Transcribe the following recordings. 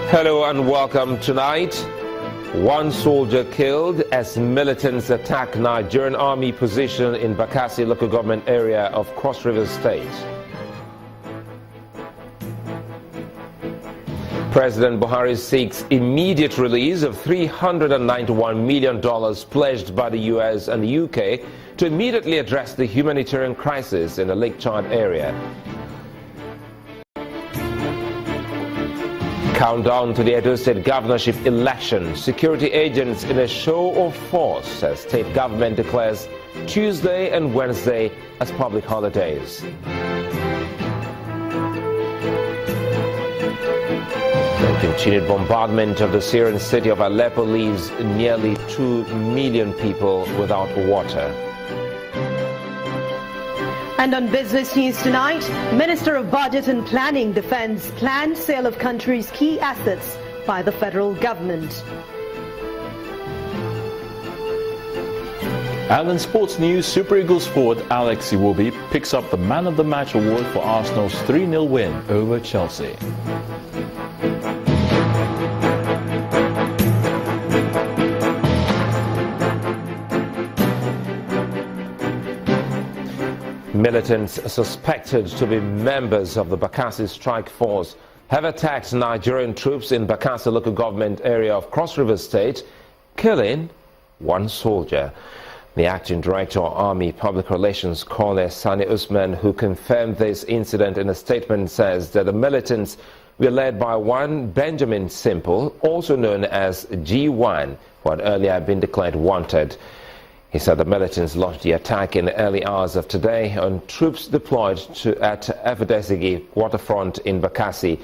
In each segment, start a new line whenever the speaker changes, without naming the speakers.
Hello and welcome tonight. One soldier killed as militants attack Nigerian army position in Bakassi local government area of Cross River State. President Buhari seeks immediate release of $391 million pledged by the US and the UK to immediately address the humanitarian crisis in the Lake Chad area. Countdown to the Edo State governorship election. Security agents in a show of force as state government declares Tuesday and Wednesday as public holidays. The continued bombardment of the Syrian city of Aleppo leaves nearly 2 million people without water.
And on business news tonight, Minister of Budget and Planning defends planned sale of country's key assets by the federal government.
And in sports news, Super Eagles forward Alex Iwobi picks up the Man of the Match award for Arsenal's 3-0 win over Chelsea.
Militants suspected to be members of the Bakassi strike force have attacked Nigerian troops in Bakassi local government area of Cross River State, killing one soldier. The acting director of Army Public Relations, Colonel Sani Usman, who confirmed this incident in a statement, says that the militants were led by one Benjamin Simple, also known as G1, who had earlier been declared wanted. He said the militants launched the attack in the early hours of today on troops deployed at Efudesigi waterfront in Bakassi,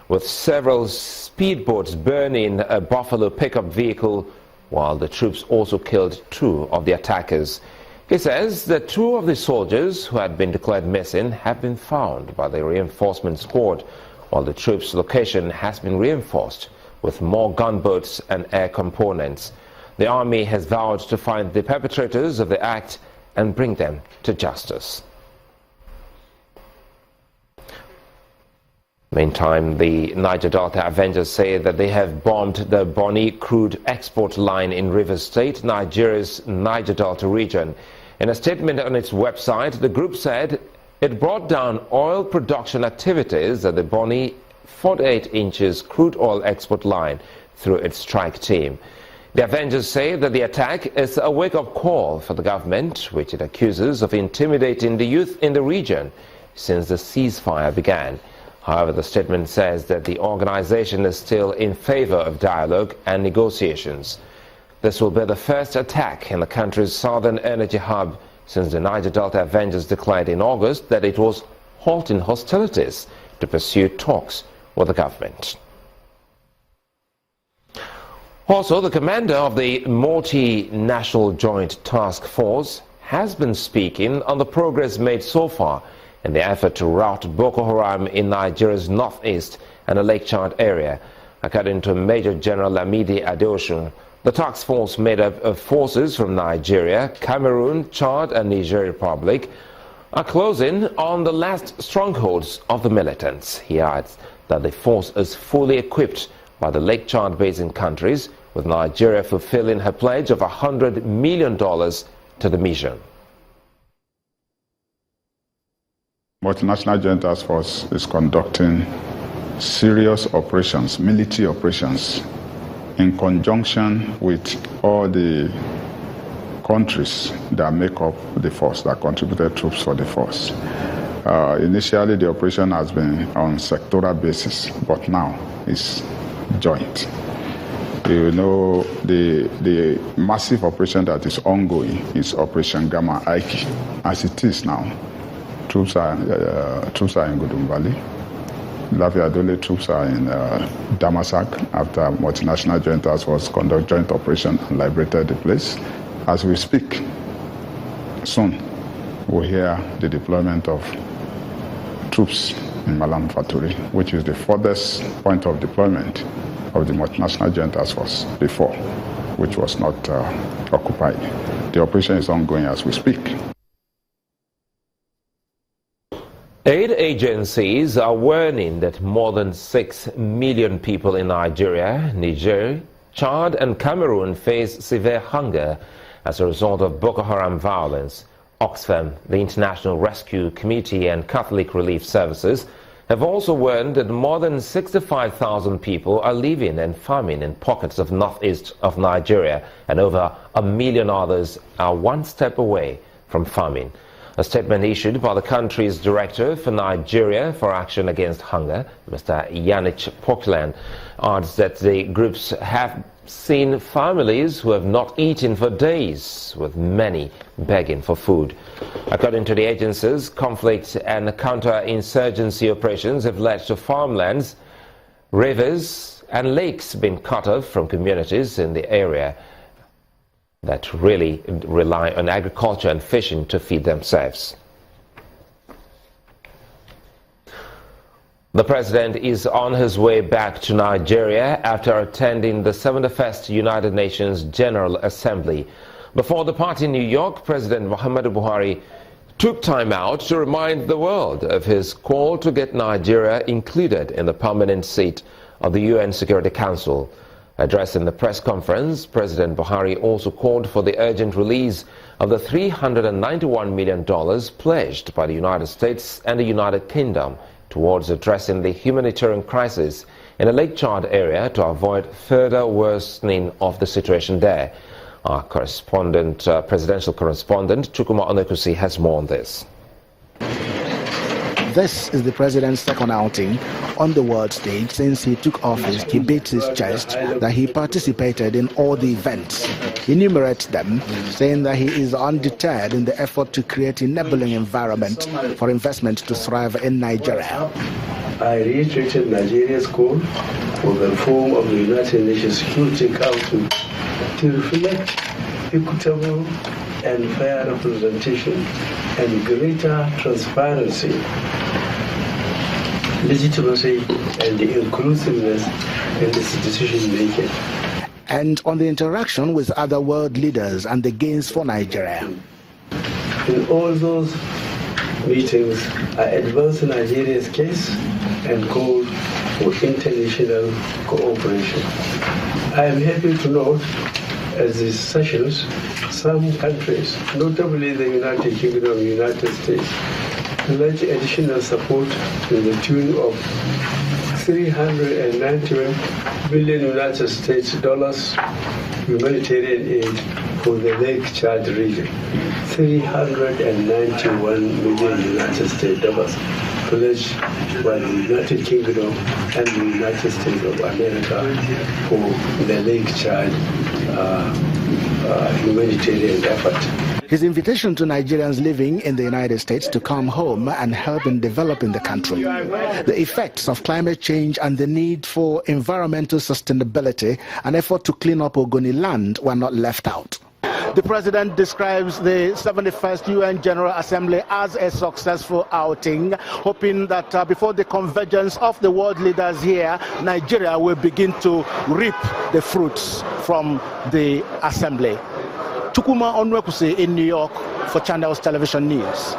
with several speedboats burning a Buffalo pickup vehicle, while the troops also killed 2 of the attackers. He says that 2 of the soldiers who had been declared missing have been found by the reinforcement squad, while the troops' location has been reinforced with more gunboats and air components. The army has vowed to find the perpetrators of the act and bring them to justice. Meantime, the Niger Delta Avengers say that they have bombed the Bonny crude export line in Rivers State, Nigeria's Niger Delta region. In a statement on its website, the group said it brought down oil production activities at the Bonny 48 inches crude oil export line through its strike team. The Avengers say that the attack is a wake-up call for the government, which it accuses of intimidating the youth in the region since the ceasefire began. However, the statement says that the organization is still in favor of dialogue and negotiations. This will be the first attack in the country's southern energy hub since the Niger Delta Avengers declared in August that it was halting hostilities to pursue talks with the government. Also, the commander of the Multinational Joint Task Force has been speaking on the progress made so far in the effort to rout Boko Haram in Nigeria's northeast and the Lake Chad area. According to Major General Lamidi Adeosun, the task force made up of forces from Nigeria, Cameroon, Chad and Niger Republic are closing on the last strongholds of the militants. He adds that the force is fully equipped by the Lake Chad basin countries, with Nigeria fulfilling her pledge of $100 million to the mission.
Multinational Joint Task Force is conducting serious operations, military operations, in conjunction with all the countries that make up the force, that contributed troops for the force. Initially, the operation has been on sectoral basis, but now it's joint. You know, the massive operation that is ongoing is Operation Gamma Aiki. As it is now, troops are in Gudumbali. Lafiadole troops are in Damasak after Multinational Joint Task Force conduct joint operation and liberated the place. As we speak, soon we'll hear the deployment of troops in Malam Faturi, which is the furthest point of deployment of the Multinational Joint Task Force before, which was not occupied. The operation is ongoing as we speak.
Aid agencies are warning that more than 6 million people in Nigeria, Niger, Chad and Cameroon face severe hunger as a result of Boko Haram violence. Oxfam, the International Rescue Committee and Catholic Relief Services have also warned that more than 65,000 people are living and farming in pockets of northeast of Nigeria, and over 1 million others are one step away from famine. A statement issued by the country's Director for Nigeria for Action Against Hunger, Mr. Yanich Poklan, adds that the groups have seen families who have not eaten for days, with many begging for food. According to the agencies, conflict and counter-insurgency operations have led to farmlands, rivers and lakes being cut off from communities in the area that really rely on agriculture and fishing to feed themselves. The president is on his way back to Nigeria after attending the 71st United Nations General Assembly. Before departing New York, President Muhammadu Buhari took time out to remind the world of his call to get Nigeria included in the permanent seat of the UN Security Council. Addressing the press conference, President Buhari also called for the urgent release of the $391 million pledged by the United States and the United Kingdom towards addressing the humanitarian crisis in the Lake Chad area to avoid further worsening of the situation there. Our presidential correspondent, Chukwuma Onekusi, has more on this.
This is the president's second outing on the world stage since he took office. He beats his chest that he participated in all the events. He enumerates them, saying that he is undeterred in the effort to create an enabling environment for investment to thrive in Nigeria.
I reiterated Nigeria's call for the reform of the United Nations Security Council to reflect equitable and fair representation and greater transparency, legitimacy and inclusiveness in this decision making.
And on the interaction with other world leaders and the gains for Nigeria.
In all those meetings, I advanced Nigeria's case and called for international cooperation. I am happy to note, as these sessions, some countries, notably the United Kingdom and United States, pledge additional support to the tune of $391 billion United States dollars humanitarian aid for the Lake Chad region. $391 million United States dollars pledged by the United Kingdom and the United States of America for the Lake Chad humanitarian effort.
His invitation to Nigerians living in the United States to come home and help in developing the country. The effects of climate change and the need for environmental sustainability, an effort to clean up Ogoni land, were not left out. The president describes the 71st UN General Assembly as a successful outing, hoping that before the convergence of the world leaders here, Nigeria will begin to reap the fruits from the assembly. Chukwuma Onekusi in New York for Channels Television News.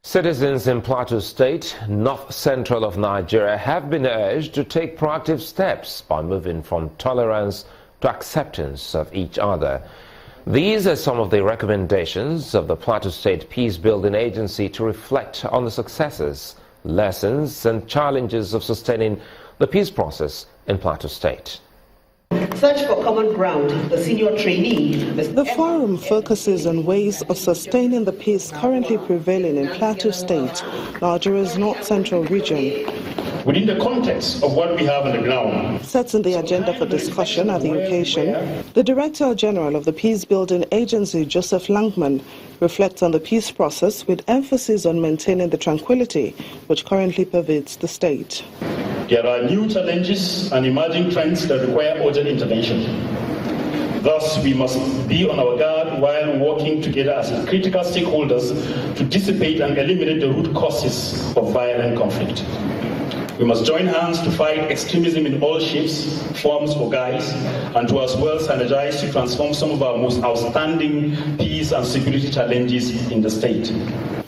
Citizens in Plateau State, north central of Nigeria, have been urged to take proactive steps by moving from tolerance to acceptance of each other. These are some of the recommendations of the Plateau State Peace Building Agency to reflect on the successes, lessons and challenges of sustaining the peace process in Plateau State.
Search for common ground. The senior trainee.
The forum focuses on ways of sustaining the peace currently prevailing in Plateau State, Nigeria's north-central region.
Within the context of what we have on the ground.
Setting the agenda for discussion at the occasion, the Director General of the Peace Building Agency, Joseph Langman, reflects on the peace process with emphasis on maintaining the tranquility which currently pervades the state.
There are new challenges and emerging trends that require urgent intervention. Thus, we must be on our guard while working together as critical stakeholders to dissipate and eliminate the root causes of violent conflict. We must join hands to fight extremism in all shapes, forms, or guise, and to as well synergize to transform some of our most outstanding peace and security challenges in the state.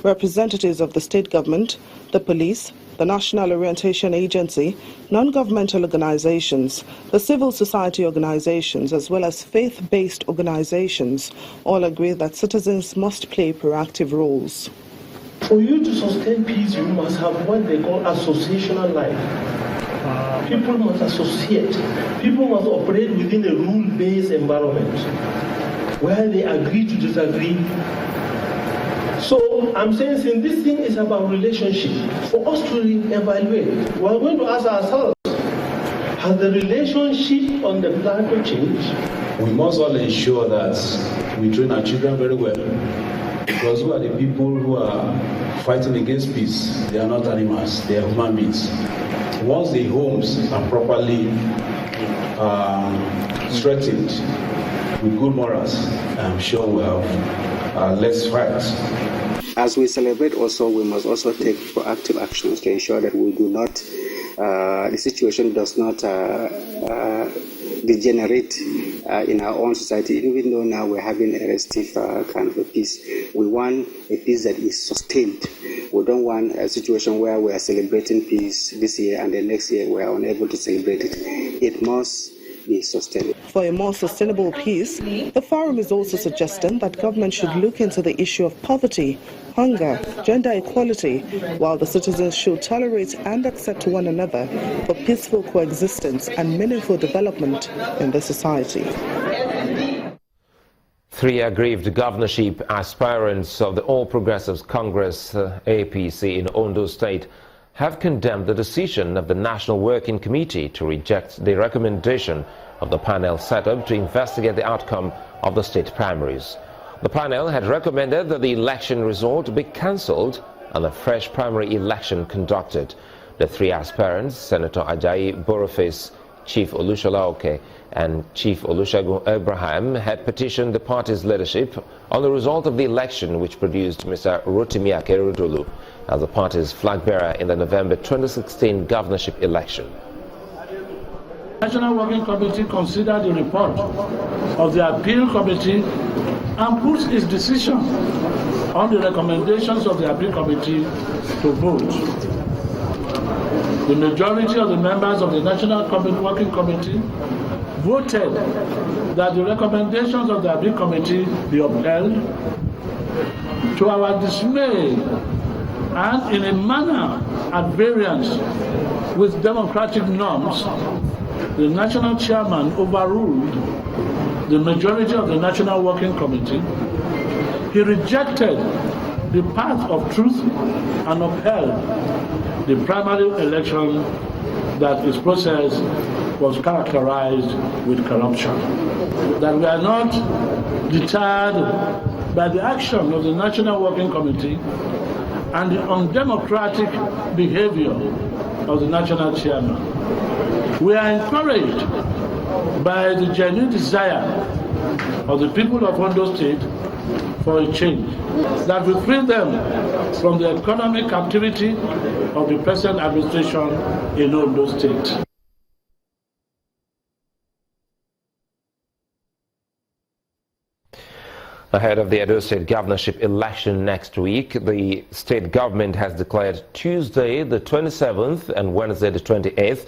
Representatives of the state government, the police, the National Orientation Agency, non-governmental organizations, the civil society organizations, as well as faith-based organizations all agree that citizens must play proactive roles.
For you to sustain peace, you must have what they call associational life. People must associate. People must operate within a rule-based environment where they agree to disagree. So I'm saying, since this thing is about relationship, for us to evaluate, we are going to ask ourselves, has the relationship on the planet changed?
We must all ensure that we train our children very well, because who are the people who are fighting against peace? They are not animals, they are human beings. Once the homes are properly strengthened with good morals, I'm sure we'll have less fights.
As we celebrate also, we must also take proactive actions to ensure that we do not, the situation does not degenerate in our own society. Even though now we're having a restive kind of a peace, we want a peace that is sustained. We don't want a situation where we are celebrating peace this year and the next year we are unable to celebrate it. It must be sustainable.
For a more sustainable peace, the forum is also suggesting that government should look into the issue of poverty, hunger, gender equality, while the citizens should tolerate and accept one another for peaceful coexistence and meaningful development in the society.
3 aggrieved governorship aspirants of the All Progressives Congress APC in Ondo State have condemned the decision of the National Working Committee to reject the recommendation of the panel set up to investigate the outcome of the state primaries. The panel had recommended that the election result be cancelled and a fresh primary election conducted. The 3 aspirants, Senator Ajayi Boroface, Chief Olushola Oke and Chief Olusegun Abraham, had petitioned the party's leadership on the result of the election, which produced Mr. Rotimi Akeredolu as the party's flag bearer in the November 2016 governorship election.
The National Working Committee considered the report of the Appeal Committee and puts its decision on the recommendations of the Appeal Committee to vote. The majority of the members of the National Working Committee voted that the recommendations of the Appeal Committee be upheld. To our dismay, and in a manner at variance with democratic norms, the National Chairman overruled the majority of the National Working Committee. He rejected the path of truth and upheld the primary election that its process was characterized with corruption. That we are not deterred by the action of the National Working Committee and the undemocratic behavior of the National Chairman. We are encouraged by the genuine desire of the people of Ondo State for a change that will free them from the economic captivity of the present administration in Ondo State.
Ahead of the Edo State governorship election next week, the state government has declared Tuesday the 27th and Wednesday the 28th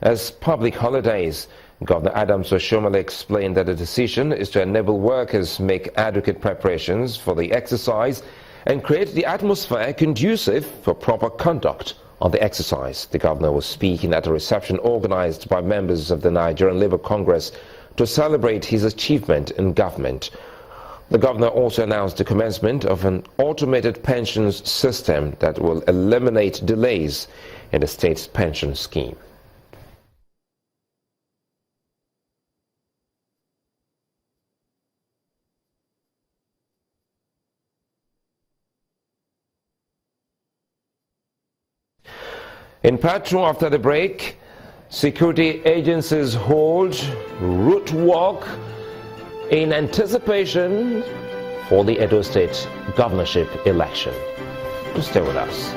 as public holidays. Governor Adams Oshomole explained that the decision is to enable workers make adequate preparations for the exercise and create the atmosphere conducive for proper conduct of the exercise. The governor was speaking at a reception organized by members of the Nigerian Labour Congress to celebrate his achievement in government. The governor also announced the commencement of an automated pensions system that will eliminate delays in the state's pension scheme. In part 2 after the break, security agencies hold route walk in anticipation for the Edo State governorship election. To stay with us.